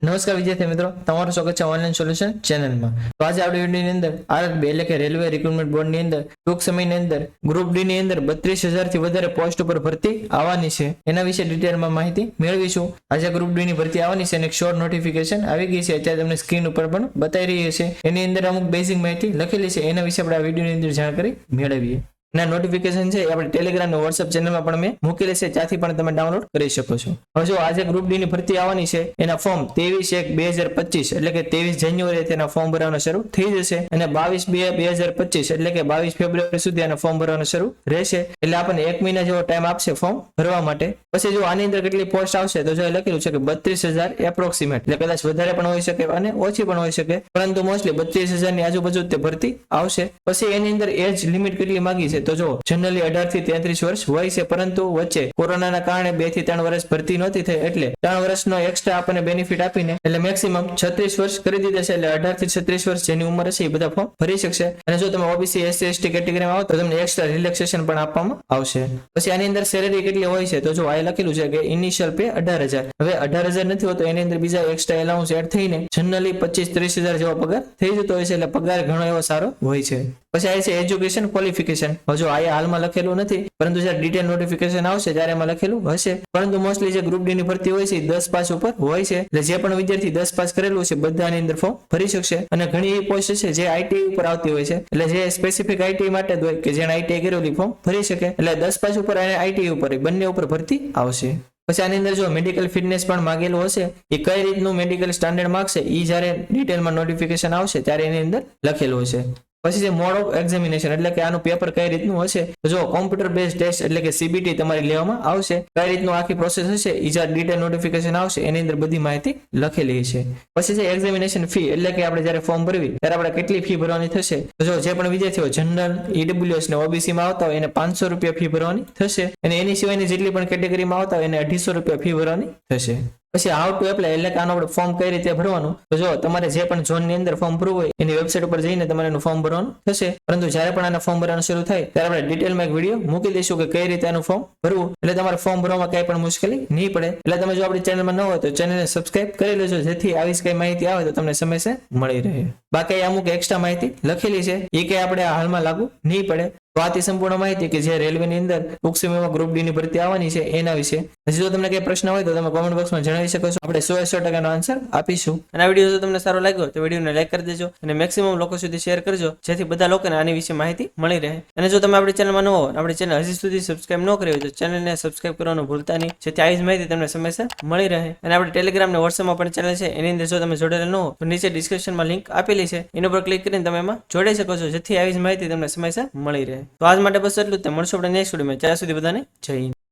નમસ્કાર વિદ્યાર્થી મિત્રો, તમારું સ્વાગત છે ઓનલાઈન સોલ્યુશન ચેનલમાં। તો આજે આપણી વિડીયોની અંદર આરઆરબી એટલે કે રેલવે રિક્રુટમેન્ટ બોર્ડની અંદર ટૂંક સમયની અંદર ગ્રુપ ડી ની અંદર 32,000 થી વધારે પોસ્ટ ઉપર ભરતી આવવાની છે, એના વિશે ડિટેલમાં માહિતી મેળવીશું। આજે ગ્રુપ ડી ની ભરતી આવવાની છે અને એક શોર્ટ નોટિફિકેશન આવી ગઈ છે, અત્યારે તમને સ્ક્રીન ઉપર પણ બતાવી રહી છે। એની અંદર અમુક બેઝિક માહિતી લખેલી છે, એના વિશે આપણે આ વિડીયોની અંદર જાણકારી મેળવીએ। ના નોટિફિકેશન છે આપણે ટેલિગ્રામ અને વોટ્સએપ ચેનલમાં પણ મેં મૂકેલી છે, ત્યાંથી પણ તમે ડાઉનલોડ કરી શકો છો। હવે જો આજે ગ્રુપ ડી ની ભરતી આવવાની છે, એના ફોર્મ 23/1/2025 એટલે કે 23 જાન્યુઆરી તેના ફોર્મ ભરવાનું શરૂ થઈ જશે અને 22/2/2025 એટલે કે 22 ફેબ્રુઆરી સુધી આના ફોર્મ ભરવાનું શરૂ રહેશે। એટલે આપણને 1 મહિના જેવો ટાઈમ આપશે ફોર્મ ભરવા માટે। પછી જો આની અંદર કેટલી પોસ્ટ આવશે તો જો લખેલું છે કે 32,000 એપ્રોક્સિમેટ એટલે કદાચ વધારે પણ હોઈ શકે અને ઓછી પણ હોઈ શકે, પરંતુ મોસ્ટલી 32,000 ની આજુબાજુ તે ભરતી આવશે। પછી એની અંદર એજ લિમિટ કેટલી માંગી છે તો જો જનરલી 18 થી 33 વર્ષ હોય છે, પરંતુ વચ્ચે કોરોનાના કારણે 2 થી 3 વર્ષ ભરતી નહોતી થઈ એટલે 3 વર્ષનો એક્સ્ટ્રા આપણને બેનિફિટ આપીને એટલે મેક્સિમમ 36 વર્ષ કરી દીધા છે। એટલે 18 થી 36 વર્ષ જેની ઉંમર હશે એ બધા ફોર્મ ભરી શકશે અને જો તમે ઓબીસી એસસી એસટી કેટેગરીમાં આવો તો તમને એક્સ્ટ્રા રિલેક્સેશન પણ આપવામાં આવશે। પછી આની અંદર સેલેરી કેટલી હોય છે તો જો આ લખેલું છે કે ઇનિશિયલ પે 18,000, હવે 18,000 નથી હોતો એની અંદર બીજા એક્સ્ટ્રા એલાઉન્સ એડ થઈને જનરલી 25-30,000 જેવો પગાર થઈ જતો હોય છે, એટલે પગાર ઘણો એવો સારો હોય છે। પછી આ છે એજ્યુકેશન ક્વોલિફિકેશન, હજુ આ હાલમાં લખેલું નથી, પરંતુ જ્યારે ડિટેલ નોટિફિકેશન આવશે ત્યારે એમાં લખેલું હશે, પરંતુ મોસ્ટલી જે ગ્રુપ ડી ની ભરતી હોય છે 10 પાસ ઉપર હોય છે, એટલે જે પણ વિદ્યાર્થી 10 પાસ કરેલું છે બધાની અંદર ફોર્મ ભરી શકશે। અને ઘણી એવી પોસ્ટ છે જે આઈટીઆઈ ઉપર આવતી હોય છે, એટલે જે સ્પેસિફિક આઈટીઆઈ માટે જ હોય કે જેને આઈટીઆઈ કરેલી ફોર્મ ભરી શકે, એટલે 10 પાસ ઉપર અને આઈટીઆઈ ઉપર બંને ઉપર ભરતી આવશે। પછી આની અંદર જો મેડિકલ ફિટનેસ પણ માંગેલું હશે, એ કઈ રીતનું મેડિકલ સ્ટાન્ડર્ડ માંગશે એ જ્યારે ડિટેલમાં નોટિફિકેશન આવશે ત્યારે એની અંદર લખેલું હશે। પછી જે મોડ ઓફ એક્ઝામિનેશન એટલે કે આનું પેપર કઈ રીતનું હશે તો જો કોમ્પ્યુટર બેઝ ટેસ્ટ એટલે કે સીબીટી તમારી લેવામાં આવશે, કઈ રીતનું આખી પ્રોસેસ હશે એ જ્યારે ડિટેલ નોટિફિકેશન આવશે એની અંદર બધી માહિતી લખેલી છે। પછી જે એક્ઝામિનેશન ફી એટલે કે આપણે જ્યારે ફોર્મ ભરવી ત્યારે આપણે કેટલી ફી ભરવાની થશે તો જો જે પણ વિદ્યાર્થીઓ જનરલ ઈડબ્લ્યુએસ ને ઓબીસી માં આવતા હોય એને 500 રૂપિયા ફી ભરવાની થશે અને એની સિવાયની જેટલી પણ કેટેગરીમાં આવતા હોય એને 250 રૂપિયા ફી ભરવાની થશે। પછી હાઉ ટુ એપ્લાય એટલે કે આનો આપણે ફોર્મ કઈ રીતે ભરવાનું તો જો તમારે જે પણ ઝોન ની અંદર ફોર્મ ભરવું હોય એની વેબસાઇટ ઉપર જઈને તમારે એનું ફોર્મ ભરવાનું થશે, પરંતુ જ્યારે પણ આના ફોર્મ ભરવાનું શરૂ થાય ત્યારે આપણે ડિટેલમાં એક વિડીયો મૂકી દઈશું કે કઈ રીતે આનું ફોર્મ ભરવું, એટલે તમારે ફોર્મ ભરવામાં કઈ પણ મુશ્કેલી નહીં પડે। એટલે તમે જો આપણી ચેનલમાં ન હોય તો ચેનલને સબસ્ક્રાઇબ કરી લેજો, જેથી આવી કઈ માહિતી આવે તો તમને સમયસર મળી રહે। બાકી અમુક એક્સ્ટ્રા માહિતી લખેલી છે એ કે આપણે હાલમાં લાગુ નહીં પડે। તો આથી સંપૂર્ણ માહિતી કે જે રેલવેની અંદર ટૂંક સમયમાં ગ્રુપ ડી ની ભરતી આવવાની છે એના વિશે। હજી જો તમને કઈ પ્રશ્ન હોય તો તમે કોમેન્ટ બોક્સમાં જણાવી શકો છો, આપણે 100% આન્સર આપીશું। અને આ વિડીયો જો તમને સારો લાગ્યો તો વિડીયોને લાઈક કરી દેજો અને મેક્સિમમ લોકો સુધી શેર કરજો, જેથી બધા લોકોને આની વિશે માહિતી મળી રહે। અને જો તમે આપણી ચેનલમાં ન હો, આપણી ચેનલ હજી સુધી સબસ્ક્રાઇબ ન કરી હોય તો ચેનલને સબસ્ક્રાઇબ કરવાનું ભૂલતા નહીં, જેથી આવી જ માહિતી તમને સમયસર મળી રહે। અને આપણે ટેલિગ્રામ અને વોટ્સએપમાં પણ ચેનલ છે, એની અંદર જો તમે જોડેલા ન હો તો નીચે ડિસ્ક્રિપ્શનમાં લિંક આપેલી છે, એના પર ક્લિક કરીને તમે એમાં જોડાઈ શકો છો, જેથી આવી જ માહિતી તમને સમયસર મળી રહે। તો આજ માટે બસ એટલું જ, મળશું આપણે નેક્સ્ટ વિડીયોમાં, ત્યાં સુધી બધાને જય હિન્દ।